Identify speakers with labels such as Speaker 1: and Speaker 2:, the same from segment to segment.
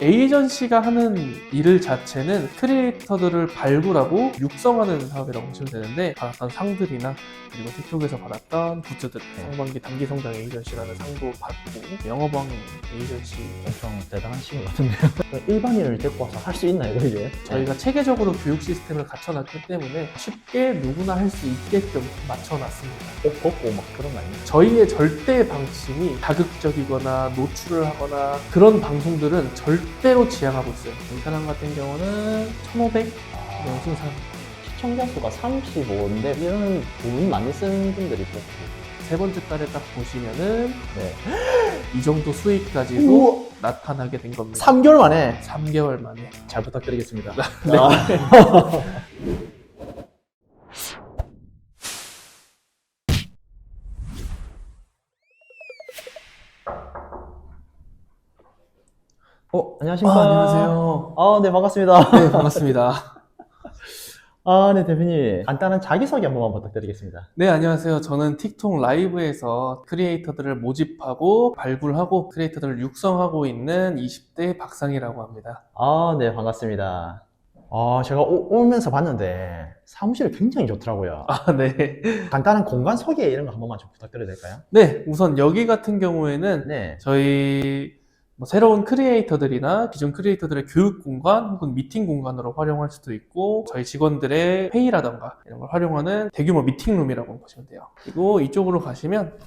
Speaker 1: 에이전시가 하는 일 자체는 크리에이터들을 발굴하고 육성하는 사업이라고 보시면 되는데, 받았던 상들이나 그리고 틱톡에서 받았던 굿즈들, 상반기 단기 성장 에이전시라는 상도 받고, 영어방 에이전시.
Speaker 2: 엄청 대단한 친구 같은데요. 일반인을 데리고 와서 할 수 있나요, 이게?
Speaker 1: 저희가 체계적으로 교육 시스템을 갖춰놨기 때문에 쉽게 누구나 할 수 있게끔 맞춰놨습니다.
Speaker 2: 옷 벗고 막 그런 거 아니에요?
Speaker 1: 저희의 절대 방침이 자극적이거나 노출을 하거나 그런 방송들은 절대로 지향하고 있어요. 이 사람 같은 경우는 1500 명승산.
Speaker 2: 시청자 수가 35인데 이런 돈 많이 쓰는 분들이 있고.
Speaker 1: 세 번째 달에 딱 보시면은
Speaker 2: 네.
Speaker 1: 이 정도 수익까지도
Speaker 2: 우와!
Speaker 1: 나타나게 된 겁니다.
Speaker 2: 3개월 만에
Speaker 1: 3개월 만에.
Speaker 2: 잘 부탁드리겠습니다.
Speaker 1: 네.
Speaker 2: 안녕하십니까.
Speaker 1: 안녕하세요.
Speaker 2: 네, 반갑습니다.
Speaker 1: 네, 반갑습니다.
Speaker 2: 네, 대표님. 간단한 자기소개 한 번만 부탁드리겠습니다.
Speaker 1: 네, 안녕하세요. 저는 틱톡 라이브에서 크리에이터들을 모집하고 발굴하고 크리에이터들을 육성하고 있는 20대 박상이라고 합니다.
Speaker 2: 네, 반갑습니다. 제가 오면서 봤는데 사무실이 굉장히 좋더라고요.
Speaker 1: 네.
Speaker 2: 간단한 공간 소개 이런 거 한 번만 좀 부탁드려도 될까요?
Speaker 1: 네, 우선 여기 같은 경우에는
Speaker 2: 네.
Speaker 1: 저희 새로운 크리에이터들이나 기존 크리에이터들의 교육 공간 혹은 미팅 공간으로 활용할 수도 있고, 저희 직원들의 회의라던가 이런 걸 활용하는 대규모 미팅룸이라고 보시면 돼요. 그리고 이쪽으로 가시면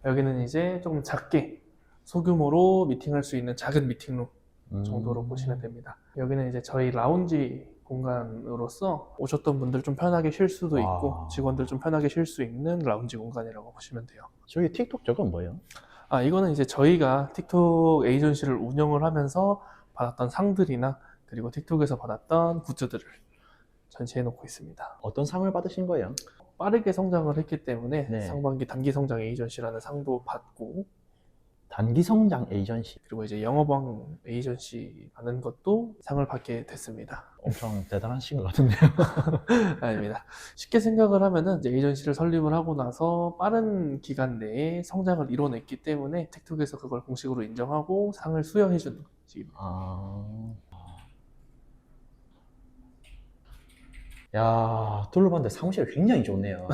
Speaker 1: 여기는 이제 조금 작게 소규모로 미팅할 수 있는 작은 미팅룸 정도로 보시면 됩니다. 여기는 이제 저희 라운지 공간으로서 오셨던 분들 좀 편하게 쉴 수도 있고 직원들 좀 편하게 쉴 수 있는 라운지 공간이라고 보시면 돼요.
Speaker 2: 저기 틱톡 저건 뭐예요?
Speaker 1: 이거는 이제 저희가 틱톡 에이전시를 운영을 하면서 받았던 상들이나 그리고 틱톡에서 받았던 굿즈들을 전시해 놓고 있습니다.
Speaker 2: 어떤 상을 받으신 거예요?
Speaker 1: 빠르게 성장을 했기 때문에
Speaker 2: 네.
Speaker 1: 상반기 단기 성장 에이전시라는 상도 받고,
Speaker 2: 단기 성장 에이전시.
Speaker 1: 그리고 이제 영어방 에이전시라는 것도 상을 받게 됐습니다.
Speaker 2: 엄청 대단하신 것 같은데요.
Speaker 1: 아닙니다. 쉽게 생각을 하면은 이제 에이전시를 설립을 하고 나서 빠른 기간 내에 성장을 이뤄냈기 때문에 틱톡에서 그걸 공식으로 인정하고 상을 수여해주는 식입니다.
Speaker 2: 야, 둘러봤는데 사무실이 굉장히 좋네요.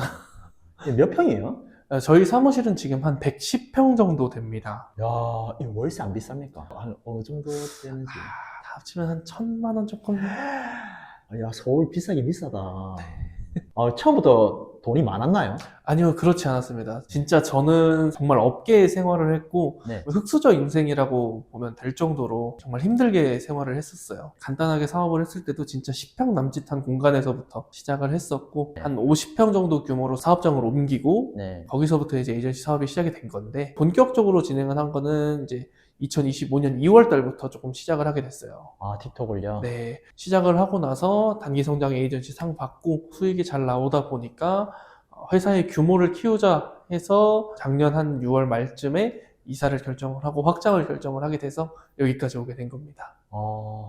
Speaker 2: 이게 몇 평이에요?
Speaker 1: 저희 사무실은 지금 한 110평 정도 됩니다.
Speaker 2: 야, 이 월세 안 비쌉니까? 한 어느 정도 되는지.
Speaker 1: 다 합치면 한 1000만 원 조금.
Speaker 2: 야, 서울 비싸긴 비싸다. 처음부터 돈이 많았나요?
Speaker 1: 아니요, 그렇지 않았습니다. 진짜 저는 정말 업계 생활을 했고
Speaker 2: 네.
Speaker 1: 흑수저 인생이라고 보면 될 정도로 정말 힘들게 생활을 했었어요. 간단하게 사업을 했을 때도 진짜 10평 남짓한 공간에서부터 시작을 했었고,
Speaker 2: 네.
Speaker 1: 한 50평 정도 규모로 사업장을 옮기고
Speaker 2: 네.
Speaker 1: 거기서부터 이제 에이전시 사업이 시작이 된 건데, 본격적으로 진행을 한 거는 이제 2025년 2월 달부터 조금 시작을 하게 됐어요.
Speaker 2: 틱톡을요?
Speaker 1: 네, 시작을 하고 나서 단기 성장 에이전시 상 받고 수익이 잘 나오다 보니까 회사의 규모를 키우자 해서 작년 한 6월 말쯤에 이사를 결정을 하고 확장을 결정을 하게 돼서 여기까지 오게 된 겁니다.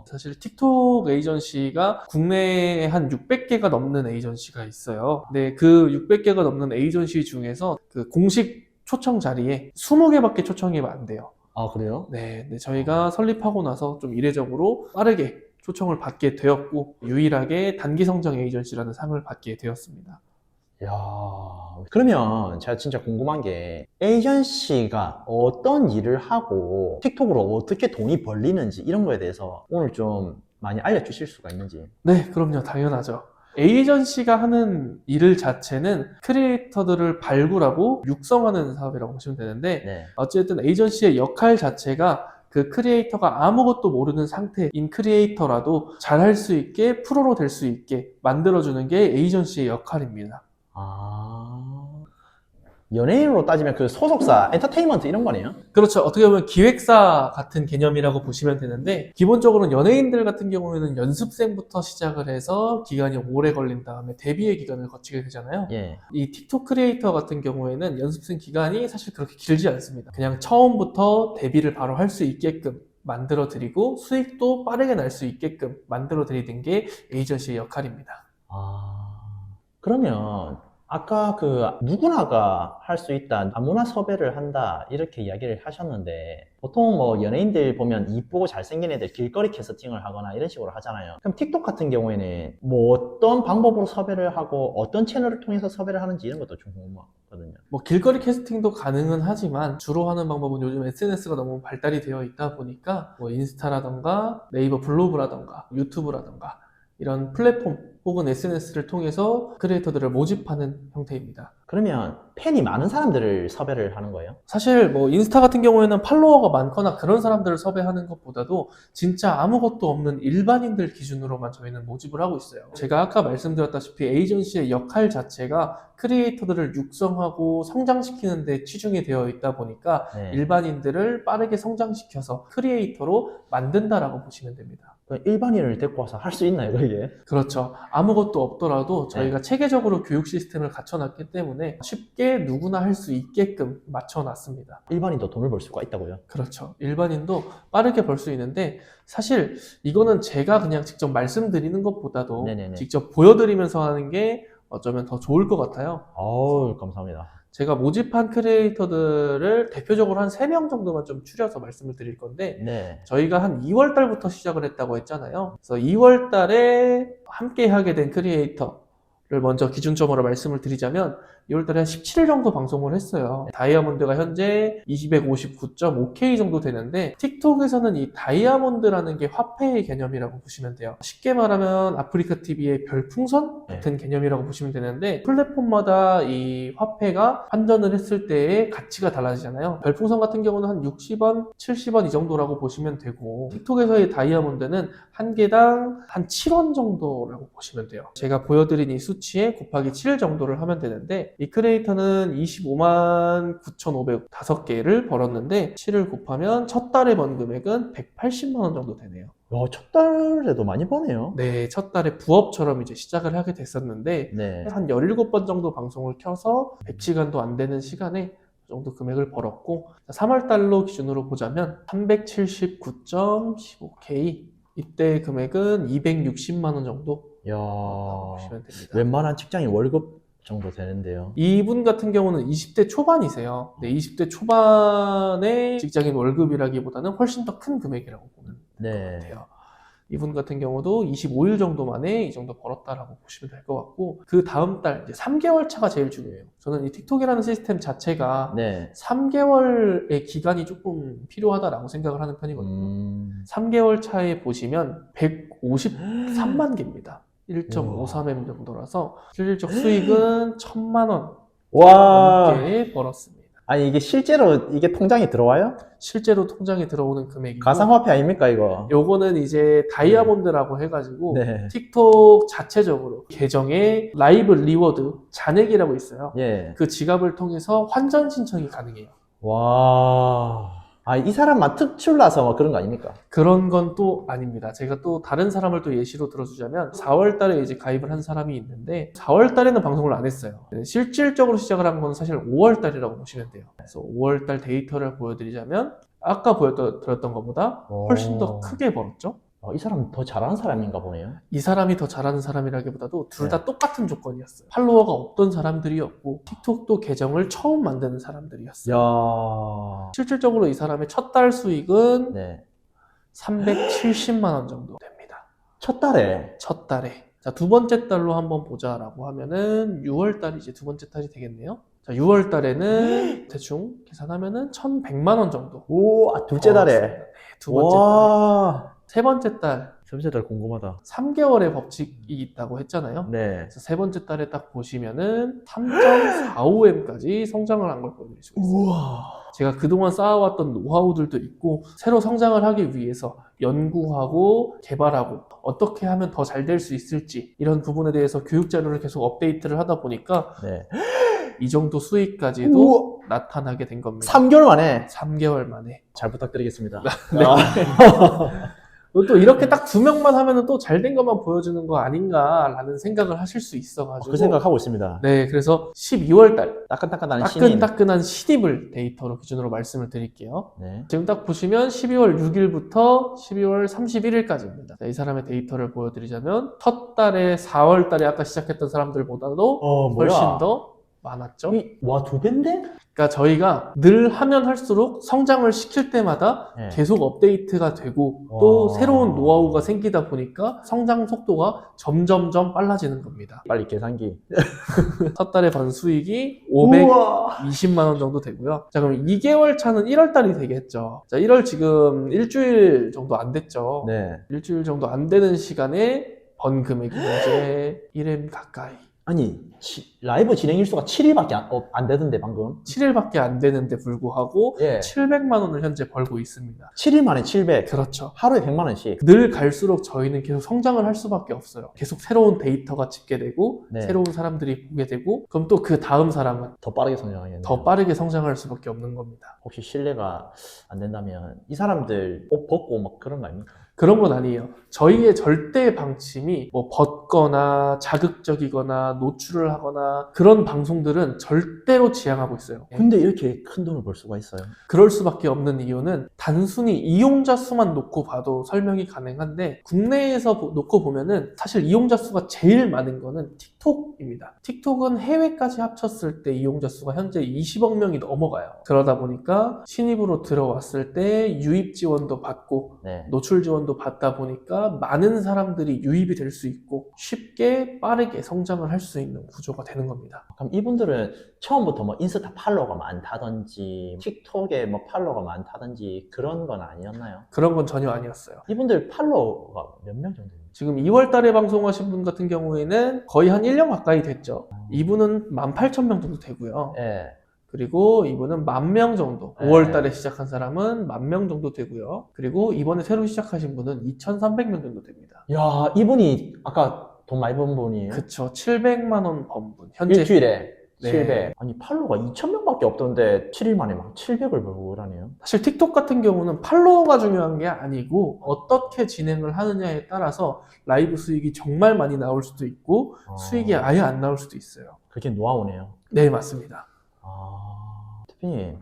Speaker 1: 사실 틱톡 에이전시가 국내에 한 600개가 넘는 에이전시가 있어요. 근데 그 600개가 넘는 에이전시 중에서 그 공식 초청 자리에 20개밖에 초청이 안 돼요.
Speaker 2: 그래요?
Speaker 1: 네, 저희가 설립하고 나서 좀 이례적으로 빠르게 초청을 받게 되었고, 유일하게 단기 성장 에이전시라는 상을 받게 되었습니다.
Speaker 2: 야, 그러면 제가 진짜 궁금한 게 에이전시가 어떤 일을 하고 틱톡으로 어떻게 돈이 벌리는지 이런 거에 대해서 오늘 좀 많이 알려주실 수가 있는지.
Speaker 1: 네, 그럼요. 당연하죠. 에이전시가 하는 일 자체는 크리에이터들을 발굴하고 육성하는 사업이라고 보시면 되는데,
Speaker 2: 네.
Speaker 1: 어쨌든 에이전시의 역할 자체가 그 크리에이터가 아무것도 모르는 상태인 크리에이터라도 잘할 수 있게, 프로로 될 수 있게 만들어주는 게 에이전시의 역할입니다.
Speaker 2: 연예인으로 따지면 그 소속사, 엔터테인먼트 이런 거네요?
Speaker 1: 그렇죠. 어떻게 보면 기획사 같은 개념이라고 보시면 되는데, 기본적으로는 연예인들 같은 경우에는 연습생부터 시작을 해서 기간이 오래 걸린 다음에 데뷔의 기간을 거치게 되잖아요.
Speaker 2: 예.
Speaker 1: 이 틱톡 크리에이터 같은 경우에는 연습생 기간이 사실 그렇게 길지 않습니다. 그냥 처음부터 데뷔를 바로 할 수 있게끔 만들어 드리고 수익도 빠르게 날 수 있게끔 만들어 드리는 게 에이전시의 역할입니다.
Speaker 2: 그러면 아까 그 누구나가 할 수 있다, 아무나 섭외를 한다 이렇게 이야기를 하셨는데 보통 뭐 연예인들 보면 이쁘고 잘생긴 애들 길거리 캐스팅을 하거나 이런 식으로 하잖아요. 그럼 틱톡 같은 경우에는 뭐 어떤 방법으로 섭외를 하고 어떤 채널을 통해서 섭외를 하는지 이런 것도 좀 궁금하거든요.
Speaker 1: 뭐 길거리 캐스팅도 가능은 하지만 주로 하는 방법은 요즘 SNS가 너무 발달이 되어 있다 보니까 뭐 인스타라던가 네이버 블로그라던가 유튜브라던가 이런 플랫폼 혹은 SNS를 통해서 크리에이터들을 모집하는 형태입니다.
Speaker 2: 그러면 팬이 많은 사람들을 섭외를 하는 거예요?
Speaker 1: 사실 뭐 인스타 같은 경우에는 팔로워가 많거나 그런 사람들을 섭외하는 것보다도 진짜 아무것도 없는 일반인들 기준으로만 저희는 모집을 하고 있어요. 제가 아까 말씀드렸다시피 에이전시의 역할 자체가 크리에이터들을 육성하고 성장시키는 데 치중이 되어 있다 보니까
Speaker 2: 네.
Speaker 1: 일반인들을 빠르게 성장시켜서 크리에이터로 만든다라고 보시면 됩니다.
Speaker 2: 일반인을 데리고 와서 할 수 있나요, 그게?
Speaker 1: 그렇죠. 아무것도 없더라도 저희가 체계적으로 교육 시스템을 갖춰놨기 때문에 쉽게 누구나 할 수 있게끔 맞춰놨습니다.
Speaker 2: 일반인도 돈을 벌 수가 있다고요?
Speaker 1: 그렇죠. 일반인도 빠르게 벌 수 있는데 사실 이거는 제가 그냥 직접 말씀드리는 것보다도
Speaker 2: 네네네.
Speaker 1: 직접 보여드리면서 하는 게 어쩌면 더 좋을 것 같아요.
Speaker 2: 어우, 감사합니다.
Speaker 1: 제가 모집한 크리에이터들을 대표적으로 한 3명 정도만 좀 추려서 말씀을 드릴 건데
Speaker 2: 네.
Speaker 1: 저희가 한 2월 달부터 시작을 했다고 했잖아요. 그래서 2월 달에 함께 하게 된 크리에이터를 먼저 기준점으로 말씀을 드리자면 2월 달에 한 17일 정도 방송을 했어요. 다이아몬드가 현재 259.5K 정도 되는데 틱톡에서는 이 다이아몬드라는 게 화폐의 개념이라고 보시면 돼요. 쉽게 말하면 아프리카 TV의 별풍선 같은 개념이라고 보시면 되는데 플랫폼마다 이 화폐가 환전을 했을 때의 가치가 달라지잖아요. 별풍선 같은 경우는 한 60원, 70원 이 정도라고 보시면 되고 틱톡에서의 다이아몬드는 한 개당 한 7원 정도라고 보시면 돼요. 제가 보여드린 이 수치에 곱하기 7 정도를 하면 되는데 이 크리에이터는 25만 9,500 5개를 벌었는데 7을 곱하면 첫 달에 번 금액은 180만 원 정도 되네요.
Speaker 2: 야, 첫 달에도 많이 버네요.
Speaker 1: 네, 첫 달에 부업처럼 이제 시작을 하게 됐었는데
Speaker 2: 네.
Speaker 1: 한 17번 정도 방송을 켜서 100시간도 안 되는 시간에 그 정도 금액을 벌었고 3월 달로 기준으로 보자면 379.15K 이때 금액은 260만 원 정도
Speaker 2: 야,
Speaker 1: 보시면 됩니다.
Speaker 2: 웬만한 직장인 월급 정도 되는데요.
Speaker 1: 이분 같은 경우는 20대 초반이세요. 네, 20대 초반의 직장인 월급이라기보다는 훨씬 더 큰 금액이라고 보면 될 것
Speaker 2: 네.
Speaker 1: 같아요. 이분 같은 경우도 25일 정도 만에 이 정도 벌었다라고 보시면 될 것 같고 그 다음 달 이제 3개월 차가 제일 중요해요. 저는 이 틱톡이라는 시스템 자체가
Speaker 2: 네.
Speaker 1: 3개월의 기간이 조금 필요하다라고 생각을 하는 편이거든요. 3개월 차에 보시면 153만 개입니다. 1.53M 정도라서 실질적 수익은 1,000만 원
Speaker 2: 와.
Speaker 1: 넘게 벌었습니다.
Speaker 2: 아니, 이게 실제로 이게 통장에 들어와요?
Speaker 1: 실제로 통장에 들어오는 금액이고
Speaker 2: 가상화폐 아닙니까, 이거?
Speaker 1: 요거는 이제 다이아몬드라고 해가지고
Speaker 2: 네.
Speaker 1: 틱톡 자체적으로 계정에 라이브 리워드 잔액이라고 있어요.
Speaker 2: 예.
Speaker 1: 그 지갑을 통해서 환전 신청이 가능해요.
Speaker 2: 와. 아, 이 사람만 특출나서 뭐 그런 거 아닙니까?
Speaker 1: 그런 건 또 아닙니다. 제가 또 다른 사람을 또 예시로 들어주자면 4월 달에 이제 가입을 한 사람이 있는데 4월 달에는 방송을 안 했어요. 실질적으로 시작을 한 건 사실 5월 달이라고 보시면 돼요. 그래서 5월 달 데이터를 보여드리자면 아까 보여드렸던 것보다 훨씬 더 크게 벌었죠.
Speaker 2: 이 사람 더 잘하는 사람인가 보네요.
Speaker 1: 이 사람이 더 잘하는 사람이라기보다도 둘 다 똑같은 조건이었어요. 팔로워가 없던 사람들이었고 틱톡도 계정을 처음 만드는 사람들이었어요.
Speaker 2: 야.
Speaker 1: 실질적으로 이 사람의 첫 달 수익은
Speaker 2: 네.
Speaker 1: 370만 원 정도 됩니다.
Speaker 2: 첫 달에.
Speaker 1: 첫 달에. 자, 두 번째 달로 한번 보자라고 하면은 6월 달이 이제 두 번째 달이 되겠네요. 자, 6월 달에는 대충 계산하면은 1,100만 원 정도.
Speaker 2: 오, 둘째 달에.
Speaker 1: 네, 두 번째 달에. 세 번째 달,
Speaker 2: 세 번째 달 궁금하다.
Speaker 1: 3개월의 법칙이 있다고 했잖아요.
Speaker 2: 네.
Speaker 1: 그래서 세 번째 달에 딱 보시면은 3.45M까지 성장을 한 걸 보여드릴 수가 있어요.
Speaker 2: 우와.
Speaker 1: 제가 그동안 쌓아왔던 노하우들도 있고 새로 성장을 하기 위해서 연구하고 개발하고 어떻게 하면 더 잘 될 수 있을지 이런 부분에 대해서 교육 자료를 계속 업데이트를 하다 보니까
Speaker 2: 네.
Speaker 1: 이 정도 수익까지도
Speaker 2: 우와.
Speaker 1: 나타나게 된 겁니다.
Speaker 2: 3개월 만에.
Speaker 1: 3개월 만에.
Speaker 2: 잘 부탁드리겠습니다.
Speaker 1: 네. 또 이렇게 딱 2명만 하면은 또 잘 된 것만 보여주는 거 아닌가라는 생각을 하실 수 있어가지고.
Speaker 2: 그 생각하고 있습니다.
Speaker 1: 네, 그래서 12월 달
Speaker 2: 따끈따끈한 신인.
Speaker 1: 따끈따끈한 신입을 데이터로 기준으로 말씀을 드릴게요.
Speaker 2: 네.
Speaker 1: 지금 딱 보시면 12월 6일부터 12월 31일까지입니다. 이 사람의 데이터를 보여드리자면 첫 달에 4월 달에 아까 시작했던 사람들보다도
Speaker 2: 뭐야?
Speaker 1: 훨씬 더 많았죠.
Speaker 2: 와, 2배인데?
Speaker 1: 그러니까 저희가 늘 하면 할수록 성장을 시킬 때마다
Speaker 2: 네.
Speaker 1: 계속 업데이트가 되고 또
Speaker 2: 와.
Speaker 1: 새로운 노하우가 생기다 보니까 성장 속도가 점점점 빨라지는 겁니다.
Speaker 2: 빨리 계산기.
Speaker 1: 첫 달에 번 수익이
Speaker 2: 우와.
Speaker 1: 520만 원 정도 되고요. 자, 그럼 2개월 차는 1월 달이 되겠죠. 자, 1월 지금 일주일 정도 안 됐죠.
Speaker 2: 네.
Speaker 1: 일주일 정도 안 되는 시간에 번 금액이 현재 1M 가까이.
Speaker 2: 아니, 라이브 진행 일수가 7일밖에 안 되던데, 방금.
Speaker 1: 7일밖에 안 되는데 불구하고
Speaker 2: 예.
Speaker 1: 700만 원을 현재 벌고 있습니다.
Speaker 2: 7일 만에 700.
Speaker 1: 그렇죠.
Speaker 2: 하루에 100만 원씩.
Speaker 1: 늘 갈수록 저희는 계속 성장을 할 수밖에 없어요. 계속 새로운 데이터가 집계되고
Speaker 2: 네.
Speaker 1: 새로운 사람들이 보게 되고 그럼 또 그 다음 사람은
Speaker 2: 더 빠르게 성장하겠네요.
Speaker 1: 더 빠르게 성장할 수밖에 없는 겁니다.
Speaker 2: 혹시 신뢰가 안 된다면 이 사람들 옷 벗고 막 그런 거 아닙니까?
Speaker 1: 그런 건 아니에요. 저희의 절대 방침이 뭐 벗거나 자극적이거나 노출을 하거나 그런 방송들은 절대로 지향하고 있어요.
Speaker 2: 근데 이렇게 큰 돈을 벌 수가 있어요?
Speaker 1: 그럴 수밖에 없는 이유는 단순히 이용자 수만 놓고 봐도 설명이 가능한데 국내에서 놓고 보면은 사실 이용자 수가 제일 많은 거는 틱톡입니다. 틱톡은 해외까지 합쳤을 때 이용자 수가 현재 20억 명이 넘어가요. 그러다 보니까 신입으로 들어왔을 때 유입 지원도 받고
Speaker 2: 네.
Speaker 1: 노출 지원도 받다 보니까 많은 사람들이 유입이 될 수 있고 쉽게 빠르게 성장을 할 수 있는 구조가 되는 겁니다.
Speaker 2: 그럼 이분들은 처음부터 뭐 인스타 팔로워가 많다든지 틱톡에 뭐 팔로워가 많다든지 그런 건 아니었나요?
Speaker 1: 그런 건 전혀 아니었어요.
Speaker 2: 이분들 팔로워가 몇 명 정도?
Speaker 1: 지금 2월 달에 방송하신 분 같은 경우에는 거의 한 1년 가까이 됐죠. 이분은 18,000명 정도 되고요.
Speaker 2: 예.
Speaker 1: 그리고 이분은 10,000명 정도.
Speaker 2: 네.
Speaker 1: 5월 달에 시작한 사람은 10,000명 정도 되고요. 그리고 이번에 새로 시작하신 분은 2,300명 정도 됩니다.
Speaker 2: 야, 이분이 아까 돈 많이 번 분이에요?
Speaker 1: 그쵸. 700만 원 번 분. 현재
Speaker 2: 일주일에
Speaker 1: 네.
Speaker 2: 700. 아니, 팔로워가 2,000명밖에 없던데 7일 만에 막 700을 벌고 그러네요.
Speaker 1: 사실 틱톡 같은 경우는 팔로워가 중요한 게 아니고 어떻게 진행을 하느냐에 따라서 라이브 수익이 정말 많이 나올 수도 있고 수익이 아예 안 나올 수도 있어요.
Speaker 2: 그게 노하우네요.
Speaker 1: 네, 맞습니다.
Speaker 2: 대표님,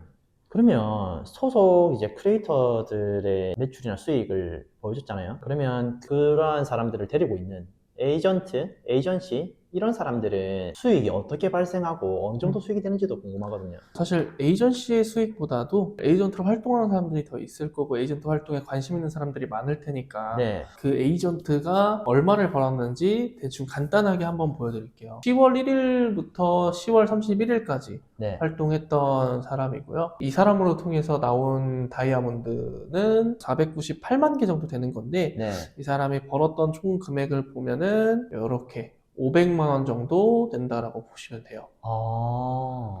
Speaker 2: 그러면 소속 이제 크리에이터들의 매출이나 수익을 보여줬잖아요. 그러면 그러한 사람들을 데리고 있는 에이전트, 에이전시 이런 사람들은 수익이 어떻게 발생하고 어느 정도 수익이 되는지도 궁금하거든요.
Speaker 1: 사실 에이전시의 수익보다도 에이전트로 활동하는 사람들이 더 있을 거고 에이전트 활동에 관심 있는 사람들이 많을 테니까
Speaker 2: 네.
Speaker 1: 그 에이전트가 얼마를 벌었는지 대충 간단하게 한번 보여드릴게요. 10월 1일부터 10월 31일까지
Speaker 2: 네.
Speaker 1: 활동했던 사람이고요. 이 사람으로 통해서 나온 다이아몬드는 498만 개 정도 되는 건데
Speaker 2: 네.
Speaker 1: 이 사람이 벌었던 총 금액을 보면은 이렇게 500만 원 정도 된다라고 보시면 돼요.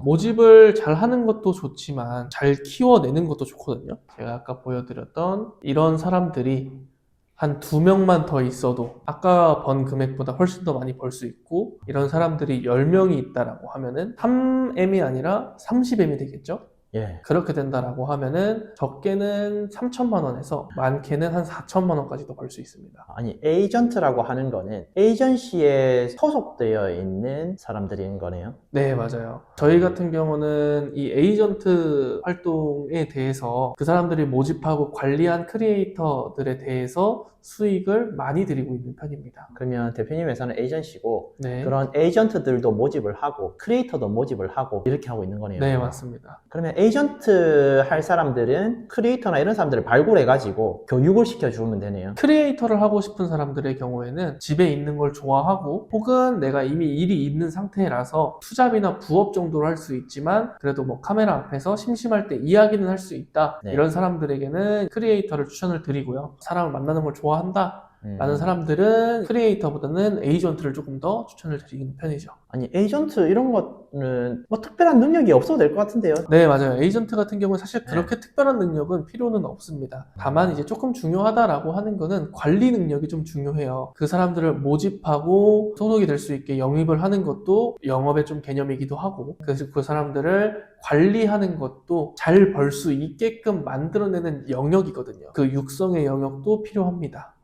Speaker 1: 모집을 잘 하는 것도 좋지만 잘 키워내는 것도 좋거든요. 제가 아까 보여드렸던 이런 사람들이 한 2명만 더 있어도 아까 번 금액보다 훨씬 더 많이 벌 수 있고 이런 사람들이 10명이 있다라고 하면은 3M이 아니라 30M이 되겠죠?
Speaker 2: 예.
Speaker 1: 그렇게 된다라고 하면은 적게는 3천만 원에서 많게는 한 4천만 원까지도 벌 수 있습니다.
Speaker 2: 아니, 에이전트라고 하는 거는 에이전시에 소속되어 있는 사람들인 거네요.
Speaker 1: 네, 맞아요. 저희 같은 경우는 이 에이전트 활동에 대해서 그 사람들이 모집하고 관리한 크리에이터들에 대해서 수익을 많이 드리고 있는 편입니다.
Speaker 2: 그러면 대표님 회사는 에이전시고
Speaker 1: 네.
Speaker 2: 그런 에이전트들도 모집을 하고 크리에이터도 모집을 하고 이렇게 하고 있는 거네요.
Speaker 1: 네, 맞습니다.
Speaker 2: 그러면 에이전트 할 사람들은 크리에이터나 이런 사람들을 발굴해가지고 교육을 시켜주면 되네요.
Speaker 1: 크리에이터를 하고 싶은 사람들의 경우에는 집에 있는 걸 좋아하고 혹은 내가 이미 일이 있는 상태라서 투잡이나 부업 정도로 할 수 있지만 그래도 뭐 카메라 앞에서 심심할 때 이야기는 할 수 있다.
Speaker 2: 네.
Speaker 1: 이런 사람들에게는 크리에이터를 추천을 드리고요. 사람을 만나는 걸 좋아한다. 라는 사람들은 크리에이터보다는 에이전트를 조금 더 추천을 드리는 편이죠.
Speaker 2: 아니, 에이전트 이런 거는 뭐 특별한 능력이 없어도 될 것 같은데요.
Speaker 1: 네, 맞아요. 에이전트 같은 경우는 사실
Speaker 2: 네.
Speaker 1: 그렇게 특별한 능력은 필요는 없습니다. 다만 이제 조금 중요하다라고 하는 거는 관리 능력이 좀 중요해요. 그 사람들을 모집하고 소속이 될 수 있게 영입을 하는 것도 영업의 좀 개념이기도 하고 그래서 그 사람들을 관리하는 것도 잘 벌 수 있게끔 만들어내는 영역이거든요. 그 육성의 영역도 필요합니다.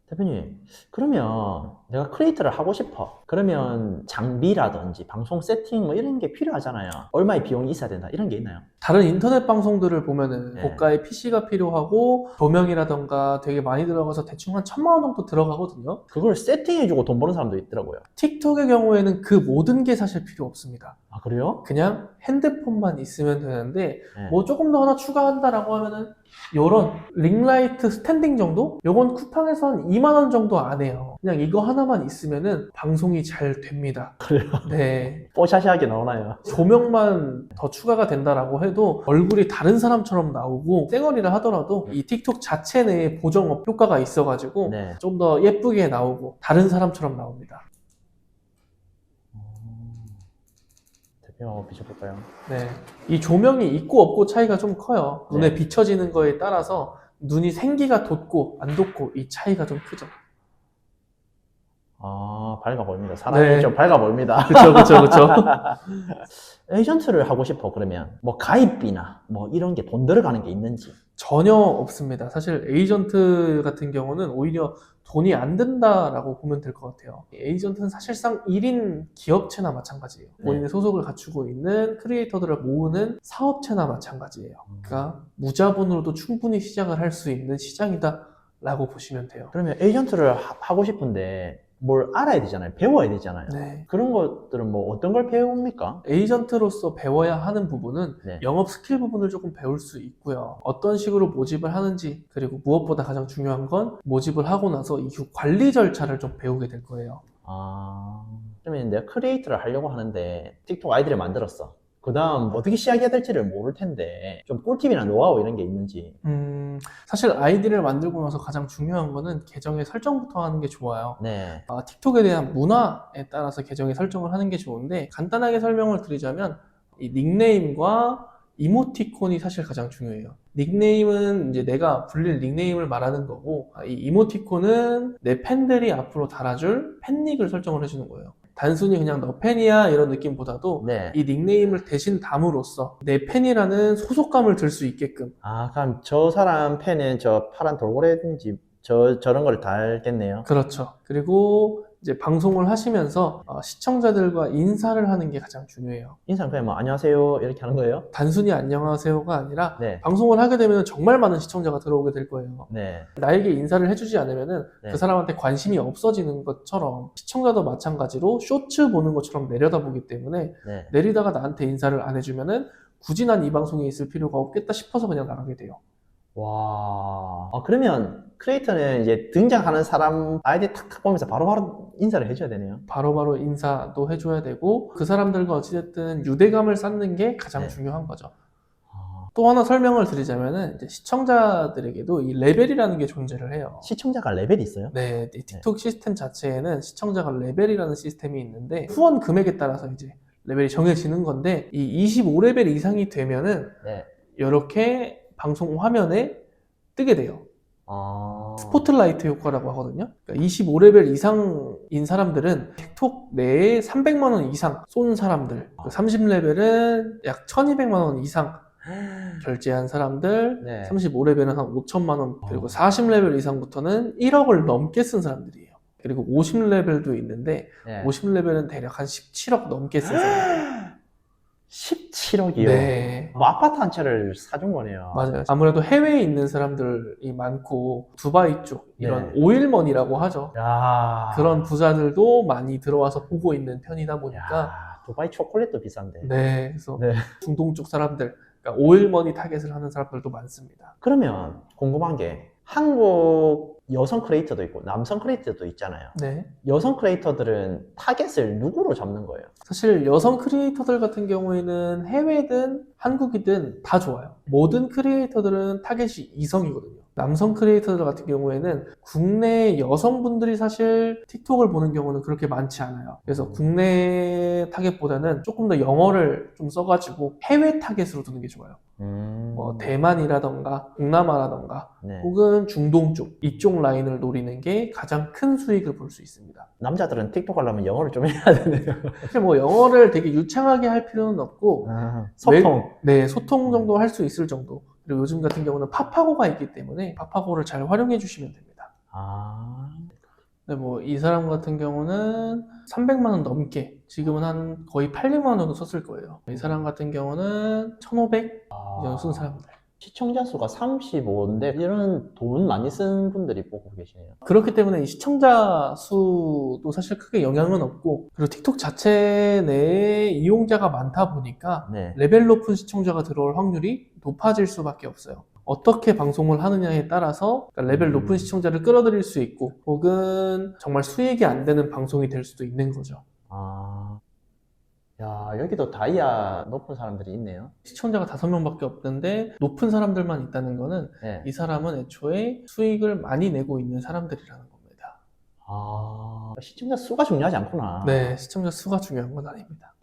Speaker 2: 대표님, 그러면 내가 크리에이터를 하고 싶어. 그러면 장비라든지 방송 세팅 뭐 이런 게 필요하잖아요. 얼마의 비용이 있어야 된다. 이런 게 있나요?
Speaker 1: 다른 인터넷 방송들을 보면은
Speaker 2: 네.
Speaker 1: 고가의 PC가 필요하고 조명이라던가 되게 많이 들어가서 대충 한 1,000만 원 정도 들어가거든요.
Speaker 2: 그걸 세팅해주고 돈 버는 사람도 있더라고요.
Speaker 1: 틱톡의 경우에는 그 모든 게 사실 필요 없습니다.
Speaker 2: 아, 그래요?
Speaker 1: 그냥 핸드폰만 있으면 되는데
Speaker 2: 네.
Speaker 1: 뭐 조금 더 하나 추가한다라고 하면은 요런 링라이트 스탠딩 정도? 요건 쿠팡에서 한 2만 원 정도 안 해요. 그냥 이거 하나만 있으면은 방송이 잘 됩니다.
Speaker 2: 그래요?
Speaker 1: 네.
Speaker 2: 뽀샤시하게 나오나요?
Speaker 1: 조명만 더 추가가 된다라고 해도 얼굴이 다른 사람처럼 나오고 쌩얼이라 하더라도 이 틱톡 자체 내에 보정업 효과가 있어가지고
Speaker 2: 네.
Speaker 1: 좀 더 예쁘게 나오고 다른 사람처럼 나옵니다.
Speaker 2: 대표님 한번 비춰볼까요?
Speaker 1: 네. 이 조명이 있고 없고 차이가 좀 커요. 눈에
Speaker 2: 네.
Speaker 1: 비춰지는 거에 따라서 눈이 생기가 돋고 안 돋고 이 차이가 좀 크죠.
Speaker 2: 밝아 보입니다. 사람이
Speaker 1: 네.
Speaker 2: 좀 밝아 보입니다.
Speaker 1: 그쵸.
Speaker 2: 에이전트를 하고 싶어. 그러면 뭐 가입비나 뭐 이런 게 돈 들어가는 게 있는지.
Speaker 1: 전혀 없습니다. 사실 에이전트 같은 경우는 오히려 돈이 안 든다라고 보면 될 것 같아요. 에이전트는 사실상 1인 기업체나 마찬가지예요. 본인의 소속을 갖추고 있는 크리에이터들을 모으는 사업체나 마찬가지예요. 그러니까 무자본으로도 충분히 시작을 할 수 있는 시장이다라고 보시면 돼요.
Speaker 2: 그러면 에이전트를 하고 싶은데 뭘 알아야 되잖아요. 배워야 되잖아요.
Speaker 1: 네.
Speaker 2: 그런 것들은 뭐 어떤 걸 배웁니까?
Speaker 1: 에이전트로서 배워야 하는 부분은
Speaker 2: 네.
Speaker 1: 영업 스킬 부분을 조금 배울 수 있고요. 어떤 식으로 모집을 하는지, 그리고 무엇보다 가장 중요한 건 모집을 하고 나서 이후 관리 절차를 좀 배우게 될 거예요.
Speaker 2: 그러면 내가 크리에이터를 하려고 하는데 틱톡 아이디를 만들었어. 그 다음 어떻게 시작해야 될지를 모를 텐데 좀 꿀팁이나 노하우 이런 게 있는지.
Speaker 1: 사실 아이디를 만들고 나서 가장 중요한 거는 계정의 설정부터 하는 게 좋아요.
Speaker 2: 네.
Speaker 1: 틱톡에 대한 문화에 따라서 계정의 설정을 하는 게 좋은데, 간단하게 설명을 드리자면 이 닉네임과 이모티콘이 사실 가장 중요해요. 닉네임은 이제 내가 불릴 닉네임을 말하는 거고, 이 이모티콘은 내 팬들이 앞으로 달아줄 팬닉을 설정을 해주는 거예요. 단순히 그냥 너 팬이야 이런 느낌보다도
Speaker 2: 네.
Speaker 1: 이 닉네임을 대신 담으로써 내 팬이라는 소속감을 들 수 있게끔.
Speaker 2: 그럼 저 사람 팬은 저 파란 돌고래든지 저런 걸 달겠네요.
Speaker 1: 그렇죠. 그리고 이제 방송을 하시면서 시청자들과 인사를 하는 게 가장 중요해요.
Speaker 2: 인사는 그냥 뭐 안녕하세요 이렇게 하는 거예요?
Speaker 1: 단순히 안녕하세요가 아니라
Speaker 2: 네.
Speaker 1: 방송을 하게 되면 정말 많은 시청자가 들어오게 될 거예요.
Speaker 2: 네.
Speaker 1: 나에게 인사를 해주지 않으면은
Speaker 2: 네.
Speaker 1: 그 사람한테 관심이 없어지는 것처럼 시청자도 마찬가지로 쇼츠 보는 것처럼 내려다보기 때문에
Speaker 2: 네.
Speaker 1: 내리다가 나한테 인사를 안 해주면은 굳이 난 이 방송에 있을 필요가 없겠다 싶어서 그냥 나가게 돼요.
Speaker 2: 와. 그러면 크리에이터는 이제 등장하는 사람 아이디 탁탁 보면서 바로바로 인사를 해줘야 되네요.
Speaker 1: 바로바로 인사도 해줘야 되고 그 사람들과 어찌됐든 유대감을 쌓는 게 가장
Speaker 2: 네.
Speaker 1: 중요한 거죠. 또 하나 설명을 드리자면은 이제 시청자들에게도 이 레벨이라는 게 존재를 해요.
Speaker 2: 시청자가 레벨이 있어요?
Speaker 1: 네, 이 틱톡 시스템 자체에는 시청자가 레벨이라는 시스템이 있는데 후원 금액에 따라서 이제 레벨이 정해지는 건데 이 25레벨 이상이 되면은
Speaker 2: 네.
Speaker 1: 이렇게 방송 화면에 뜨게 돼요. 스포트라이트 효과라고 하거든요. 그러니까 25레벨 이상인 사람들은 틱톡 내에 300만 원 이상 쏜 사람들, 30레벨은 약 1200만 원 이상 결제한 사람들,
Speaker 2: 네.
Speaker 1: 35레벨은 한 5천만 원, 그리고 40레벨 이상부터는 1억을 넘게 쓴 사람들이에요. 그리고 50레벨도 있는데
Speaker 2: 네.
Speaker 1: 50레벨은 대략 한 17억 넘게 쓴 사람들.
Speaker 2: 17억이요?
Speaker 1: 네.
Speaker 2: 뭐 아파트 한 채를 사준 거네요.
Speaker 1: 맞아요. 아무래도 해외에 있는 사람들이 많고 두바이 쪽 이런
Speaker 2: 네.
Speaker 1: 오일머니라고 하죠.
Speaker 2: 야.
Speaker 1: 그런 부자들도 많이 들어와서 보고 있는 편이다 보니까
Speaker 2: 야, 두바이 초콜릿도 비싼데.
Speaker 1: 네, 그래서
Speaker 2: 네.
Speaker 1: 중동 쪽 사람들, 그러니까 오일머니 타겟을 하는 사람들도 많습니다.
Speaker 2: 그러면 궁금한 게 한국 여성 크리에이터도 있고 남성 크리에이터도 있잖아요.
Speaker 1: 네.
Speaker 2: 여성 크리에이터들은 타겟을 누구로 잡는 거예요?
Speaker 1: 사실 여성 크리에이터들 같은 경우에는 해외든 한국이든 다 좋아요. 모든 크리에이터들은 타겟이 이성이거든요. 남성 크리에이터들 같은 경우에는 국내 여성분들이 사실 틱톡을 보는 경우는 그렇게 많지 않아요. 그래서 국내 타겟보다는 조금 더 영어를 좀 써가지고 해외 타겟으로 두는 게 좋아요. 뭐 대만이라던가 동남아라던가
Speaker 2: 네.
Speaker 1: 혹은 중동 쪽 이쪽 라인을 노리는 게 가장 큰 수익을 볼 수 있습니다.
Speaker 2: 남자들은 틱톡 하려면 영어를 좀 해야 되네요.
Speaker 1: 사실 뭐 영어를 되게 유창하게 할 필요는 없고
Speaker 2: 소통.
Speaker 1: 네, 소통 정도 할 수 있을 정도. 그리고 요즘 같은 경우는 파파고가 있기 때문에 파파고를 잘 활용해 주시면 됩니다. 네, 뭐 이 사람 같은 경우는 300만 원 넘게 지금은 한 거의 800만 원 정도 썼을 거예요. 이 사람 같은 경우는 1,500 이 정도 쓴 사람들.
Speaker 2: 시청자 수가 35인데 이런 돈 많이 쓴 분들이 보고 계시네요.
Speaker 1: 그렇기 때문에 이 시청자 수도 사실 크게 영향은 없고, 그리고 틱톡 자체 내에 이용자가 많다 보니까
Speaker 2: 네.
Speaker 1: 레벨 높은 시청자가 들어올 확률이 높아질 수밖에 없어요. 어떻게 방송을 하느냐에 따라서 레벨 높은 시청자를 끌어들일 수 있고, 혹은 정말 수익이 안 되는 방송이 될 수도 있는 거죠.
Speaker 2: 야, 여기도 다이아 높은 사람들이 있네요.
Speaker 1: 시청자가 5명밖에 없는데 높은 사람들만 있다는 거는
Speaker 2: 네.
Speaker 1: 이 사람은 애초에 수익을 많이 내고 있는 사람들이라는 겁니다.
Speaker 2: 시청자 수가 중요하지 않구나.
Speaker 1: 네, 시청자 수가 중요한 건 아닙니다.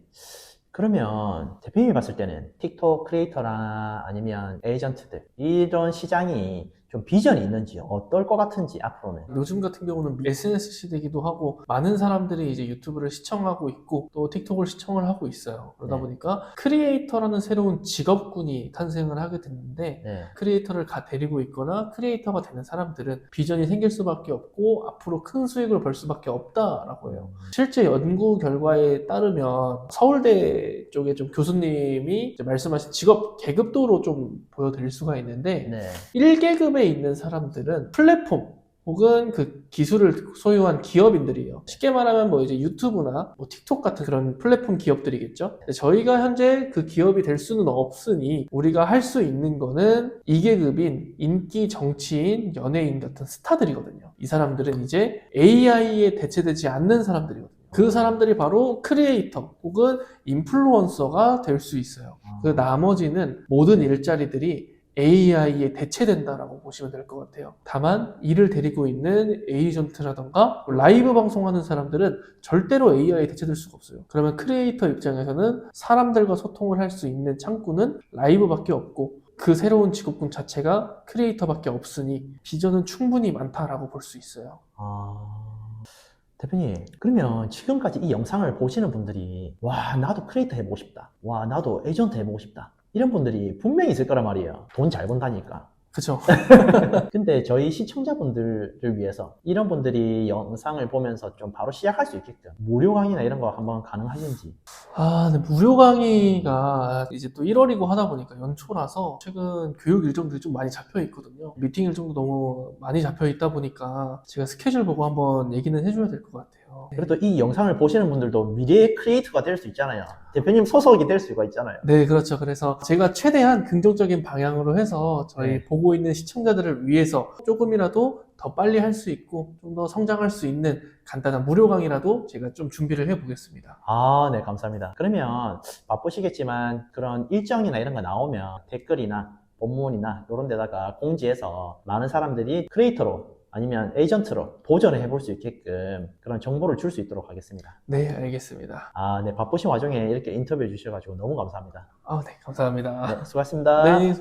Speaker 2: 그러면 대표님이 봤을 때는 틱톡 크리에이터나 아니면 에이전트들 이런 시장이 좀 비전이 있는지 어떨 것 같은지 앞으로는.
Speaker 1: 요즘 같은 경우는 SNS 시대이기도 하고 많은 사람들이 이제 유튜브를 시청하고 있고 또 틱톡을 시청을 하고 있어요. 그러다
Speaker 2: 네.
Speaker 1: 보니까 크리에이터라는 새로운 직업군이 탄생을 하게 됐는데,
Speaker 2: 네.
Speaker 1: 크리에이터를 데리고 있거나 크리에이터가 되는 사람들은 비전이 생길 수밖에 없고 앞으로 큰 수익을 벌 수밖에 없다라고 해요. 실제 연구 결과에 따르면 서울대 쪽에 좀 교수님이 이제 말씀하신 직업 계급도로 좀 보여드릴 수가 있는데,
Speaker 2: 네.
Speaker 1: 1계급에 있는 사람들은 플랫폼 혹은 그 기술을 소유한 기업인들이에요. 쉽게 말하면 뭐 이제 유튜브나 뭐 틱톡 같은 그런 플랫폼 기업들이겠죠. 근데 저희가 현재 그 기업이 될 수는 없으니 우리가 할 수 있는 거는 2계급인 인기 정치인, 연예인 같은 스타들이거든요. 이 사람들은 이제 AI에 대체되지 않는 사람들이거든요. 그 사람들이 바로 크리에이터 혹은 인플루언서가 될 수 있어요. 그 나머지는 모든 일자리들이 AI에 대체된다라고 보시면 될 것 같아요. 다만 이를 데리고 있는 에이전트라던가 라이브 방송하는 사람들은 절대로 AI에 대체될 수가 없어요. 그러면 크리에이터 입장에서는 사람들과 소통을 할 수 있는 창구는 라이브밖에 없고, 그 새로운 직업군 자체가 크리에이터밖에 없으니 비전은 충분히 많다라고 볼 수 있어요.
Speaker 2: 대표님, 그러면 지금까지 이 영상을 보시는 분들이 와, 나도 크리에이터 해보고 싶다. 와, 나도 에이전트 해보고 싶다. 이런 분들이 분명히 있을 거란 말이에요. 돈 잘 번다니까.
Speaker 1: 그죠?
Speaker 2: 근데 저희 시청자분들을 위해서 이런 분들이 영상을 보면서 좀 바로 시작할 수 있게끔 무료 강의나 이런 거 한번 가능하신지.
Speaker 1: 근데 무료 강의가 이제 또 1월이고 하다 보니까 연초라서 최근 교육 일정들이 좀 많이 잡혀 있거든요. 미팅 일정도 너무 많이 잡혀 있다 보니까 제가 스케줄 보고 한번 얘기는 해줘야 될 것 같아요.
Speaker 2: 그래도 이 영상을 보시는 분들도 미래의 크리에이터가 될 수 있잖아요. 대표님 소속이 될 수가 있잖아요.
Speaker 1: 네, 그렇죠. 그래서 제가 최대한 긍정적인 방향으로 해서 저희
Speaker 2: 네.
Speaker 1: 보고 있는 시청자들을 위해서 조금이라도 더 빨리 할 수 있고 좀 더 성장할 수 있는 간단한 무료 강의라도 제가 좀 준비를 해보겠습니다.
Speaker 2: 네, 감사합니다. 그러면 바쁘시겠지만 그런 일정이나 이런 거 나오면 댓글이나 본문이나 이런 데다가 공지해서 많은 사람들이 크리에이터로 아니면 에이전트로 도전을 해볼 수 있게끔 그런 정보를 줄 수 있도록 하겠습니다.
Speaker 1: 네, 알겠습니다.
Speaker 2: 네, 바쁘신 와중에 이렇게 인터뷰해 주셔가지고 너무 감사합니다.
Speaker 1: 네, 감사합니다.
Speaker 2: 네, 수고하셨습니다.
Speaker 1: 네.